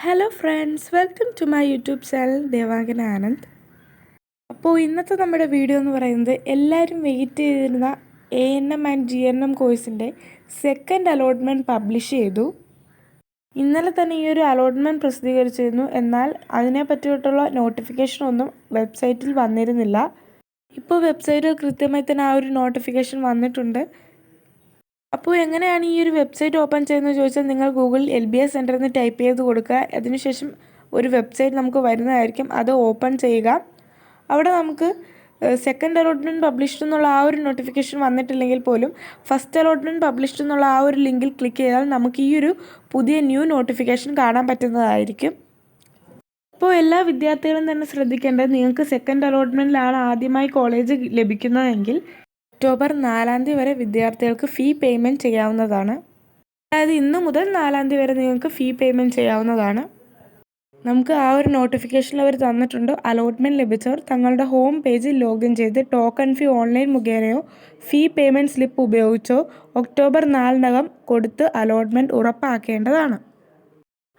Hello friends, welcome to my YouTube channel Devangana Anand. അപ്പോൾ ഇന്നത്തെ നമ്മുടെ വീഡിയോ എന്ന് പറയുന്നത് എല്ലാവരും വെയിറ്റ് ചെയ്തിരുന്ന ANM ആൻഡ് GNM കോഴ്സിൻ്റെ സെക്കൻഡ് അലോട്ട്മെൻറ്റ് പബ്ലിഷ് ചെയ്തു. ഇന്നലെ തന്നെ ഈ ഒരു അലോട്ട്മെൻറ്റ് പ്രസിദ്ധീകരിച്ചിരുന്നു. എന്നാൽ അതിനെ പറ്റിയിട്ടുള്ള നോട്ടിഫിക്കേഷനൊന്നും വെബ്സൈറ്റിൽ വന്നിരുന്നില്ല. ഇപ്പോൾ വെബ്സൈറ്റിൽ കൃത്യമായി തന്നെ ആ ഒരു നോട്ടിഫിക്കേഷൻ വന്നിട്ടുണ്ട്. അപ്പോൾ എങ്ങനെയാണ് ഈ ഒരു വെബ്സൈറ്റ് ഓപ്പൺ ചെയ്യുന്നത് ചോദിച്ചാൽ നിങ്ങൾ ഗൂഗിളിൽ LBS സെൻറ്റർ എന്ന് ടൈപ്പ് ചെയ്ത് കൊടുക്കുക. അതിനുശേഷം ഒരു വെബ്സൈറ്റ് നമുക്ക് വരുന്നതായിരിക്കും. അത് ഓപ്പൺ ചെയ്യുക. അവിടെ നമുക്ക് സെക്കൻഡ് അലോട്ട്മെൻറ്റ് പബ്ലിഷ്ഡ് എന്നുള്ള ആ ഒരു നോട്ടിഫിക്കേഷൻ വന്നിട്ടില്ലെങ്കിൽ പോലും ഫസ്റ്റ് അലോട്ട്മെൻറ്റ് പബ്ലിഷ്ഡ് എന്നുള്ള ആ ഒരു ലിങ്കിൽ ക്ലിക്ക് ചെയ്താൽ നമുക്ക് ഈ ഒരു പുതിയ ന്യൂ നോട്ടിഫിക്കേഷൻ കാണാൻ പറ്റുന്നതായിരിക്കും. അപ്പോൾ എല്ലാ വിദ്യാർത്ഥികളും തന്നെ ശ്രദ്ധിക്കേണ്ടത്, നിങ്ങൾക്ക് സെക്കൻഡ് അലോട്ട്മെൻറ്റിലാണ് ആദ്യമായി കോളേജ് ലഭിക്കുന്നതെങ്കിൽ ഒക്ടോബർ 4 വരെ വിദ്യാർത്ഥികൾക്ക് ഫീ പേയ്മെൻറ്റ് ചെയ്യാവുന്നതാണ്. അതായത് ഇന്ന് മുതൽ 4 വരെ നിങ്ങൾക്ക് ഫീ പേയ്മെൻറ്റ് ചെയ്യാവുന്നതാണ്. നമുക്ക് ആ ഒരു നോട്ടിഫിക്കേഷനിൽ അവർ തന്നിട്ടുണ്ട്. അലോട്ട്മെൻറ്റ് ലഭിച്ചവർ തങ്ങളുടെ ഹോം പേജിൽ ലോഗിൻ ചെയ്ത് ടോക്കൺ ഫീ ഓൺലൈൻ മുഖേനയോ ഫീ പേയ്മെൻറ്റ് സ്ലിപ്പ് ഉപയോഗിച്ചോ ഒക്ടോബർ 4 കൊടുത്ത് അലോട്ട്മെൻറ്റ് ഉറപ്പാക്കേണ്ടതാണ്.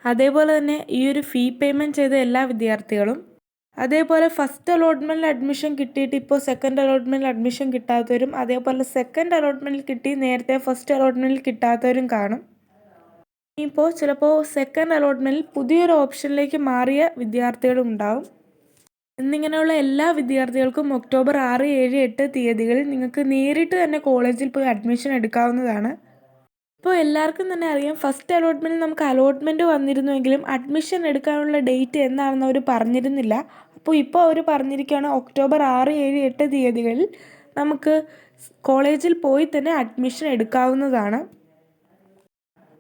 അതേപോലെ തന്നെ ഈ ഒരു ഫീ പേയ്മെൻറ്റ് ചെയ്ത എല്ലാ വിദ്യാർത്ഥികളും, അതേപോലെ ഫസ്റ്റ് അലോട്ട്മെൻറ്റിൽ അഡ്മിഷൻ കിട്ടിയിട്ട് ഇപ്പോൾ സെക്കൻഡ് അലോട്ട്മെൻറ്റിൽ അഡ്മിഷൻ കിട്ടാത്തവരും, അതേപോലെ സെക്കൻഡ് അലോട്ട്മെൻറ്റിൽ കിട്ടി നേരത്തെ ഫസ്റ്റ് അലോട്ട്മെൻറ്റിൽ കിട്ടാത്തവരും കാണും. ഇപ്പോൾ ചിലപ്പോൾ സെക്കൻഡ് അലോട്ട്മെൻറ്റിൽ പുതിയൊരു ഓപ്ഷനിലേക്ക് മാറിയ വിദ്യാർത്ഥികളും ഉണ്ടാവും. എന്നിങ്ങനെയുള്ള എല്ലാ വിദ്യാർത്ഥികൾക്കും ഒക്ടോബർ 6, 7, 8 തീയതികളിൽ നിങ്ങൾക്ക് നേരിട്ട് തന്നെ കോളേജിൽ പോയി അഡ്മിഷൻ എടുക്കാവുന്നതാണ്. ഇപ്പോൾ എല്ലാവർക്കും തന്നെ അറിയാം, ഫസ്റ്റ് അലോട്ട്മെൻറ്റിൽ നമുക്ക് അലോട്ട്മെൻറ്റ് വന്നിരുന്നുവെങ്കിലും അഡ്മിഷൻ എടുക്കാനുള്ള ഡേറ്റ് എന്താണെന്ന് അവർ പറഞ്ഞിരുന്നില്ല. അപ്പോൾ ഇപ്പോൾ അവർ പറഞ്ഞിരിക്കുകയാണ് ഒക്ടോബർ 6, 7, 8 തീയതികളിൽ നമുക്ക് കോളേജിൽ പോയി തന്നെ അഡ്മിഷൻ എടുക്കാവുന്നതാണ്.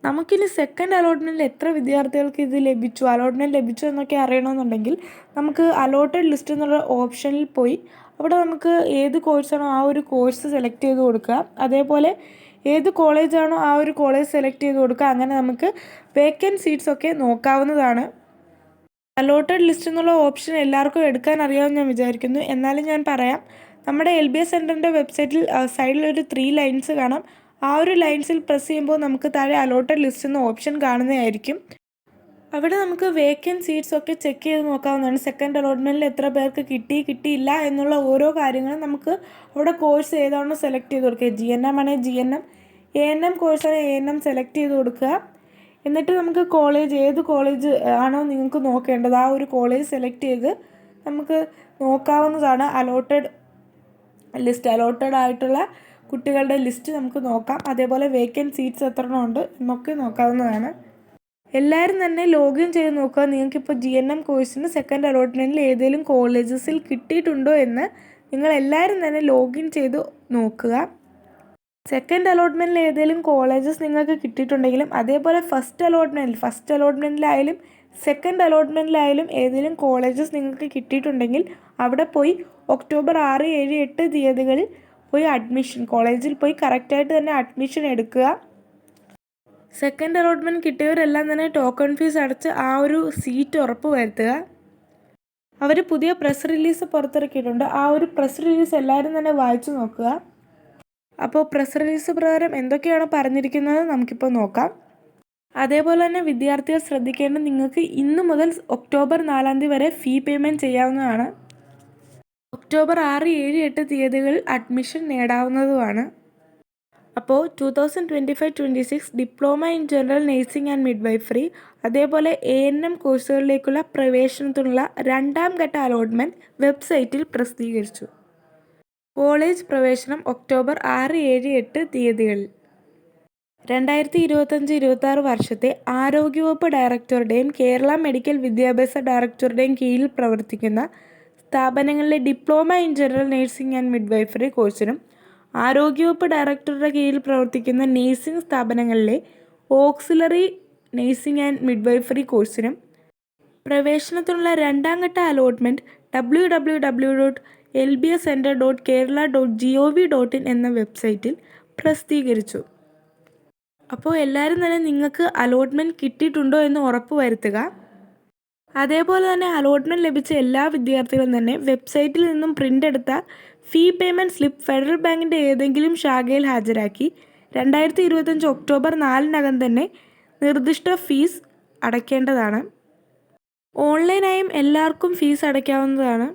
നമുക്കിനി സെക്കൻഡ് അലോട്ട്മെൻറ്റിൽ എത്ര വിദ്യാർത്ഥികൾക്ക് ഇത് ലഭിച്ചു, അലോട്ട്മെൻറ്റ് ലഭിച്ചു എന്നൊക്കെ അറിയണമെന്നുണ്ടെങ്കിൽ നമുക്ക് അലോട്ടഡ് ലിസ്റ്റ് എന്നുള്ള ഓപ്ഷനിൽ പോയി അവിടെ നമുക്ക് ഏത് കോഴ്സാണോ ആ ഒരു കോഴ്സ് സെലക്ട് ചെയ്ത് കൊടുക്കുക. അതേപോലെ ഏത് കോളേജാണോ ആ ഒരു കോളേജ് സെലക്ട് ചെയ്ത് കൊടുക്കുക. അങ്ങനെ നമുക്ക് വേക്കൻറ്റ് സീറ്റ്സൊക്കെ നോക്കാവുന്നതാണ്. അലോട്ടഡ് ലിസ്റ്റ് എന്നുള്ള ഓപ്ഷൻ എല്ലാവർക്കും എടുക്കാൻ അറിയാമെന്ന് ഞാൻ വിചാരിക്കുന്നു. എന്നാലും ഞാൻ പറയാം, നമ്മുടെ LBS സെൻറ്ററിൻ്റെ വെബ്സൈറ്റിൽ സൈഡിലൊരു 3 ലൈൻസ് കാണാം. ആ ഒരു ലൈൻസിൽ പ്രസ് ചെയ്യുമ്പോൾ നമുക്ക് താഴെ അലോട്ടഡ് ലിസ്റ്റ് എന്ന ഓപ്ഷൻ കാണുന്നതായിരിക്കും. അവിടെ നമുക്ക് വേക്കൻറ്റ് സീറ്റ്സൊക്കെ ചെക്ക് ചെയ്ത് നോക്കാവുന്നതാണ്. സെക്കൻഡ് അലോട്ട്മെൻറ്റിൽ എത്ര പേർക്ക് കിട്ടിയില്ല എന്നുള്ള ഓരോ കാര്യങ്ങളും നമുക്ക് അവിടെ കോഴ്സ് ഏതാണോ സെലക്ട് ചെയ്ത് കൊടുക്കുക. GNM ആണെങ്കിൽ GNM, ANM കോഴ്സാണെങ്കിൽ ANM സെലക്ട് ചെയ്ത് കൊടുക്കുക. എന്നിട്ട് നമുക്ക് ഏത് കോളേജ് ആണോ നിങ്ങൾക്ക് നോക്കേണ്ടത് ആ ഒരു കോളേജ് സെലക്ട് ചെയ്ത് നമുക്ക് നോക്കാവുന്നതാണ്. അലോട്ടഡ് ആയിട്ടുള്ള കുട്ടികളുടെ ലിസ്റ്റ് നമുക്ക് നോക്കാം. അതേപോലെ വേക്കൻറ്റ് സീറ്റ്സ് എത്ര ഉണ്ട് എന്നൊക്കെ നോക്കാവുന്നതാണ്. എല്ലാവരും തന്നെ ലോഗിൻ ചെയ്ത് നോക്കുക. നിങ്ങൾക്കിപ്പോൾ GNM കോഴ്സിന് സെക്കൻഡ് അലോട്ട്മെൻറ്റിൽ ഏതെങ്കിലും കോളേജസിൽ കിട്ടിയിട്ടുണ്ടോ എന്ന് നിങ്ങൾ എല്ലാവരും തന്നെ ലോഗിൻ ചെയ്ത് നോക്കുക. സെക്കൻഡ് അലോട്ട്മെൻറ്റിൽ ഏതെങ്കിലും കോളേജസ് നിങ്ങൾക്ക് കിട്ടിയിട്ടുണ്ടെങ്കിലും, അതേപോലെ ഫസ്റ്റ് അലോട്ട്മെൻറ്റിലായാലും സെക്കൻഡ് അലോട്ട്മെൻറ്റിലായാലും ഏതെങ്കിലും കോളേജസ് നിങ്ങൾക്ക് കിട്ടിയിട്ടുണ്ടെങ്കിൽ അവിടെ പോയി ഒക്ടോബർ 6, 7, 8 തീയതികളിൽ പോയി കോളേജിൽ പോയി കറക്റ്റായിട്ട് തന്നെ അഡ്മിഷൻ എടുക്കുക. സെക്കൻഡ് അലോട്ട്മെൻറ്റ് കിട്ടിയവരെല്ലാം തന്നെ ടോക്കൺ ഫീസ് അടച്ച് ആ ഒരു സീറ്റ് ഉറപ്പ് വരുത്തുക. അവർ പുതിയ പ്രസ് റിലീസ് പുറത്തിറക്കിയിട്ടുണ്ട്. ആ ഒരു പ്രസ് റിലീസ് എല്ലാവരും തന്നെ വായിച്ചു നോക്കുക. അപ്പോൾ പ്രസ് റിലീസ് പ്രകാരം എന്തൊക്കെയാണ് പറഞ്ഞിരിക്കുന്നത് നമുക്കിപ്പോൾ നോക്കാം. അതേപോലെ തന്നെ വിദ്യാർത്ഥികൾ ശ്രദ്ധിക്കേണ്ടത്, നിങ്ങൾക്ക് ഇന്ന് മുതൽ ഒക്ടോബർ 4 വരെ ഫീ പേയ്മെൻറ്റ് ചെയ്യാവുന്നതാണ്. ഒക്ടോബർ 6, 7, 8 തീയതികളിൽ അഡ്മിഷൻ നേടാവുന്നതുമാണ്. അപ്പോൾ 2025-26 diploma in general nursing and midwifery, അതേപോലെ ANM കോഴ്സുകളിലേക്കുള്ള പ്രവേശനത്തിനുള്ള 2ാം ഘട്ട അലോട്ട്മെൻറ്റ് വെബ്സൈറ്റിൽ പ്രസിദ്ധീകരിച്ചു. കോളേജ് പ്രവേശനം ഒക്ടോബർ 6, 7, 8 തീയതികളിൽ. 2025-26 വർഷത്തെ ആരോഗ്യവകുപ്പ് ഡയറക്ടറുടെയും കേരള മെഡിക്കൽ വിദ്യാഭ്യാസ ഡയറക്ടറുടെയും കീഴിൽ പ്രവർത്തിക്കുന്ന സ്ഥാപനങ്ങളിലെ diploma in general nursing and midwifery കോഴ്സിനും ആരോഗ്യവകുപ്പ് ഡയറക്ടറുടെ കീഴിൽ പ്രവർത്തിക്കുന്ന നേഴ്സിംഗ് സ്ഥാപനങ്ങളിലെ ഓക്സിലറി നേഴ്സിംഗ് ആൻഡ് മിഡ്വൈഫറി കോഴ്സിനും പ്രവേശനത്തിനുള്ള 2ാം ഘട്ട അലോട്ട്മെൻറ്റ് www.lbscenter.kerala.gov.in എന്ന വെബ്സൈറ്റിൽ പ്രസിദ്ധീകരിച്ചു. അപ്പോൾ എല്ലാവരും തന്നെ നിങ്ങൾക്ക് അലോട്ട്മെൻറ്റ് കിട്ടിയിട്ടുണ്ടോ എന്ന് ഉറപ്പ് വരുത്തുക. അതേപോലെ തന്നെ അലോട്ട്മെൻറ്റ് ലഭിച്ച എല്ലാ വിദ്യാർത്ഥികളും തന്നെ വെബ്സൈറ്റിൽ നിന്നും പ്രിൻ്റ് എടുത്ത ഫീ പേയ്മെൻറ്റ് സ്ലിപ്പ് ഫെഡറൽ ബാങ്കിൻ്റെ ഏതെങ്കിലും ശാഖയിൽ ഹാജരാക്കി 2025 ഒക്ടോബർ 4 തന്നെ നിർദ്ദിഷ്ട ഫീസ് അടയ്ക്കേണ്ടതാണ്. ഓൺലൈനായും എല്ലാവർക്കും ഫീസ് അടയ്ക്കാവുന്നതാണ്.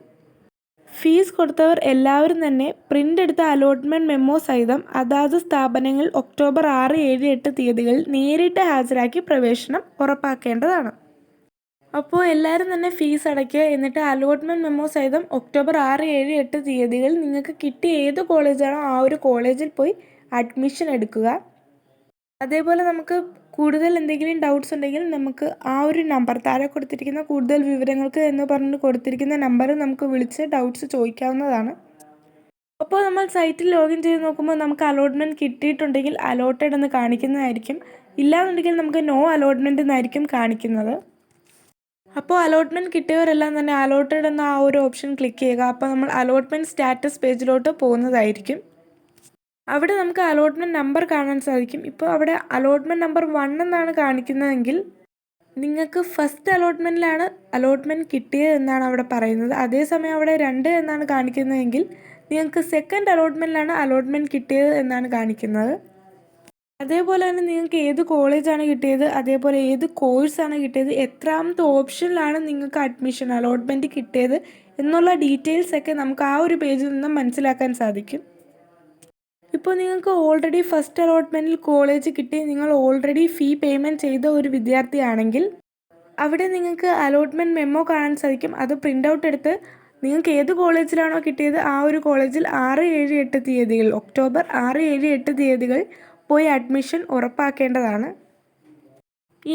ഫീസ് കൊടുത്തവർ എല്ലാവരും തന്നെ പ്രിൻ്റ് എടുത്ത അലോട്ട്മെൻറ്റ് മെമ്മോ സഹിതം അതാത് സ്ഥാപനങ്ങൾ ഒക്ടോബർ 6, 7, 8 തീയതികളിൽ നേരിട്ട് ഹാജരാക്കി പ്രവേശനം ഉറപ്പാക്കേണ്ടതാണ്. അപ്പോൾ എല്ലാവരും തന്നെ ഫീസ് അടയ്ക്കുക. എന്നിട്ട് അലോട്ട്മെൻറ്റ് മെമ്മോ സഹിതം ഒക്ടോബർ 6, 7, 8 തീയതികളിൽ നിങ്ങൾക്ക് കിട്ടിയ ഏത് കോളേജാണോ ആ ഒരു കോളേജിൽ പോയി അഡ്മിഷൻ എടുക്കുക. അതേപോലെ നമുക്ക് കൂടുതൽ എന്തെങ്കിലും ഡൗട്ട്സ് ഉണ്ടെങ്കിൽ നമുക്ക് ആ ഒരു നമ്പർ താഴെ കൊടുത്തിരിക്കുന്ന കൂടുതൽ വിവരങ്ങൾക്ക് എന്ന് പറഞ്ഞ് കൊടുത്തിരിക്കുന്ന നമ്പർ നമുക്ക് വിളിച്ച് ഡൗട്ട്സ് ചോദിക്കാവുന്നതാണ്. അപ്പോൾ നമ്മൾ സൈറ്റിൽ ലോഗിൻ ചെയ്ത് നോക്കുമ്പോൾ നമുക്ക് അലോട്ട്മെൻറ്റ് കിട്ടിയിട്ടുണ്ടെങ്കിൽ അലോട്ടഡ് എന്ന് കാണിക്കുന്നതായിരിക്കും. ഇല്ലാന്നുണ്ടെങ്കിൽ നമുക്ക് നോ അലോട്ട്മെൻറ്റ് എന്നായിരിക്കും കാണിക്കുന്നത്. അപ്പോൾ അലോട്ട്മെൻറ്റ് കിട്ടിയവരെല്ലാം തന്നെ അലോട്ടഡ് എന്ന ആ ഒരു ഓപ്ഷൻ ക്ലിക്ക് ചെയ്യുക. അപ്പോൾ നമ്മൾ അലോട്ട്മെൻറ്റ് സ്റ്റാറ്റസ് പേജിലോട്ട് പോകുന്നതായിരിക്കും. അവിടെ നമുക്ക് അലോട്ട്മെൻറ്റ് നമ്പർ കാണാൻ സാധിക്കും. ഇപ്പോൾ അവിടെ അലോട്ട്മെൻറ്റ് നമ്പർ 1 എന്നാണ് കാണിക്കുന്നതെങ്കിൽ നിങ്ങൾക്ക് ഫസ്റ്റ് അലോട്ട്മെൻറ്റിലാണ് അലോട്ട്മെൻറ്റ് കിട്ടിയത് എന്നാണ് അവിടെ പറയുന്നത്. അതേസമയം അവിടെ 2 എന്നാണ് കാണിക്കുന്നതെങ്കിൽ നിങ്ങൾക്ക് സെക്കൻഡ് അലോട്ട്മെൻറ്റിലാണ് അലോട്ട്മെൻറ്റ് കിട്ടിയത് എന്നാണ് കാണിക്കുന്നത്. അതേപോലെ തന്നെ നിങ്ങൾക്ക് ഏത് കോളേജാണ് കിട്ടിയത്, അതേപോലെ ഏത് കോഴ്സാണ് കിട്ടിയത്, എത്രാമത്തെ ഓപ്ഷനിലാണ് നിങ്ങൾക്ക് അഡ്മിഷൻ അലോട്ട്മെൻറ്റ് കിട്ടിയത് എന്നുള്ള ഡീറ്റെയിൽസൊക്കെ നമുക്ക് ആ ഒരു പേജിൽ നിന്നും മനസ്സിലാക്കാൻ സാധിക്കും. ഇപ്പോൾ നിങ്ങൾക്ക് ഓൾറെഡി ഫസ്റ്റ് അലോട്ട്മെൻറ്റിൽ കോളേജ് കിട്ടി നിങ്ങൾ ഓൾറെഡി ഫീ പേയ്മെൻറ്റ് ചെയ്ത ഒരു വിദ്യാർത്ഥിയാണെങ്കിൽ അവിടെ നിങ്ങൾക്ക് അലോട്ട്മെൻറ്റ് മെമ്മോ കാണാൻ സാധിക്കും. അത് പ്രിൻ്റ് ഔട്ട് എടുത്ത് നിങ്ങൾക്ക് ഏത് കോളേജിലാണോ കിട്ടിയത് ആ ഒരു കോളേജിൽ 6, 7, 8 തീയതികൾ ഒക്ടോബർ 6, 7, 8 തീയതികൾ പോയി അഡ്മിഷൻ ഉറപ്പാക്കേണ്ടതാണ്.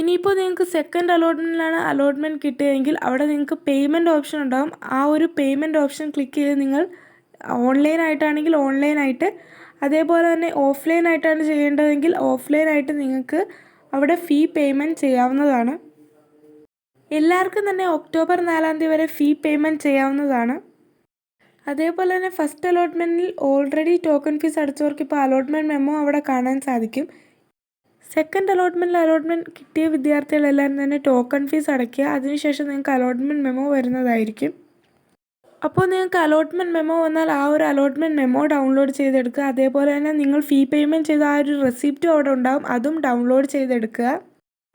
ഇനിയിപ്പോൾ നിങ്ങൾക്ക് സെക്കൻഡ് അലോട്ട്മെൻറ്റിലാണ് അലോട്ട്മെൻറ്റ് കിട്ടിയതെങ്കിൽ അവിടെ നിങ്ങൾക്ക് പേയ്മെൻറ്റ് ഓപ്ഷൻ ഉണ്ടാകും. ആ ഒരു പേയ്മെൻറ്റ് ഓപ്ഷൻ ക്ലിക്ക് ചെയ്ത് നിങ്ങൾ ഓൺലൈനായിട്ടാണെങ്കിൽ ഓൺലൈനായിട്ട്, അതേപോലെ തന്നെ ഓഫ്ലൈനായിട്ടാണ് ചെയ്യേണ്ടതെങ്കിൽ ഓഫ്ലൈനായിട്ട് നിങ്ങൾക്ക് അവിടെ ഫീ പേയ്മെൻറ്റ് ചെയ്യാവുന്നതാണ്. എല്ലാവർക്കും തന്നെ ഒക്ടോബർ 4 തീയതി വരെ ഫീ പേയ്മെൻറ്റ് ചെയ്യാവുന്നതാണ്. അതേപോലെ തന്നെ ഫസ്റ്റ് അലോട്ട്മെൻറ്റിൽ ഓൾറെഡി ടോക്കൺ ഫീസ് അടച്ചവർക്ക് ഇപ്പോൾ അലോട്ട്മെൻറ്റ് മെമ്മോ അവിടെ കാണാൻ സാധിക്കും. സെക്കൻഡ് അലോട്ട്മെൻറ്റ് കിട്ടിയ വിദ്യാർത്ഥികളെല്ലാം തന്നെ ടോക്കൺ ഫീസ് അടയ്ക്കുക. അതിനുശേഷം നിങ്ങൾക്ക് അലോട്ട്മെൻറ്റ് മെമ്മോ വരുന്നതായിരിക്കും. അപ്പോൾ നിങ്ങൾക്ക് അലോട്ട്മെൻറ്റ് മെമ്മോ വന്നാൽ ആ ഒരു അലോട്ട്മെൻറ്റ് മെമ്മോ ഡൗൺലോഡ് ചെയ്തെടുക്കുക. അതേപോലെ തന്നെ നിങ്ങൾ ഫീ പേയ്മെൻറ്റ് ചെയ്ത ആ ഒരു റെസിപ്റ്റും അവിടെ ഉണ്ടാകും, അതും ഡൗൺലോഡ് ചെയ്തെടുക്കുക.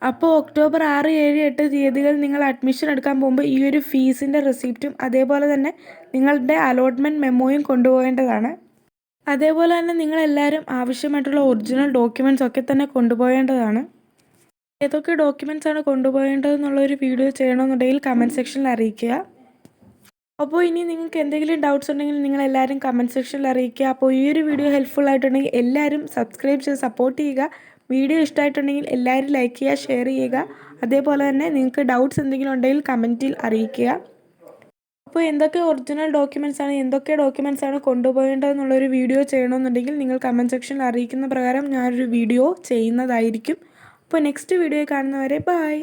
അപ്പോൾ ഒക്ടോബർ 6, 7, 8 തീയതികൾ നിങ്ങൾ അഡ്മിഷൻ എടുക്കാൻ പോകുമ്പോൾ ഈ ഒരു ഫീസിൻ്റെ റെസിപ്റ്റും അതേപോലെ തന്നെ നിങ്ങളുടെ അലോട്ട്മെൻറ്റ് മെമ്മോയും കൊണ്ടുപോകേണ്ടതാണ്. അതേപോലെ തന്നെ നിങ്ങളെല്ലാവരും ആവശ്യമായിട്ടുള്ള ഒറിജിനൽ ഡോക്യുമെൻറ്റ്സ് ഒക്കെ തന്നെ കൊണ്ടുപോകേണ്ടതാണ്. ഏതൊക്കെ ഡോക്യുമെൻറ്റ്സാണ് കൊണ്ടുപോകേണ്ടതെന്നുള്ളൊരു വീഡിയോ ചെയ്യണമെന്നുണ്ടെങ്കിൽ കമൻറ്റ് സെക്ഷനിൽ അറിയിക്കുക. അപ്പോൾ ഇനി നിങ്ങൾക്ക് എന്തെങ്കിലും ഡൗട്ട്സ് ഉണ്ടെങ്കിൽ നിങ്ങളെല്ലാവരും കമൻറ്റ് സെക്ഷനിൽ അറിയിക്കുക. അപ്പോൾ ഈ ഒരു വീഡിയോ ഹെൽപ്ഫുൾ ആയിട്ടുണ്ടെങ്കിൽ എല്ലാവരും സബ്സ്ക്രൈബ് ചെയ്ത് സപ്പോർട്ട് ചെയ്യുക. വീഡിയോ ഇഷ്ടമായിട്ടുണ്ടെങ്കിൽ എല്ലാവരും ലൈക്ക് ചെയ്യുക, ഷെയർ ചെയ്യുക. അതേപോലെ തന്നെ നിങ്ങൾക്ക് ഡൗട്ട്സ് എന്തെങ്കിലും ഉണ്ടെങ്കിൽ കമൻറ്റിൽ അറിയിക്കുക. അപ്പോൾ എന്തൊക്കെ ഒറിജിനൽ ഡോക്യുമെൻറ്റ്സ് ആണ്, എന്തൊക്കെ ഡോക്യുമെൻറ്റ്സ് ആണ് കൊണ്ടുപോകേണ്ടതെന്നുള്ളൊരു വീഡിയോ ചെയ്യണമെന്നുണ്ടെങ്കിൽ നിങ്ങൾ കമൻറ്റ് സെക്ഷനിൽ അറിയിക്കുന്ന പ്രകാരം ഞാനൊരു വീഡിയോ ചെയ്യുന്നതായിരിക്കും. അപ്പോൾ നെക്സ്റ്റ് വീഡിയോ കാണുന്നവരെ ബൈ.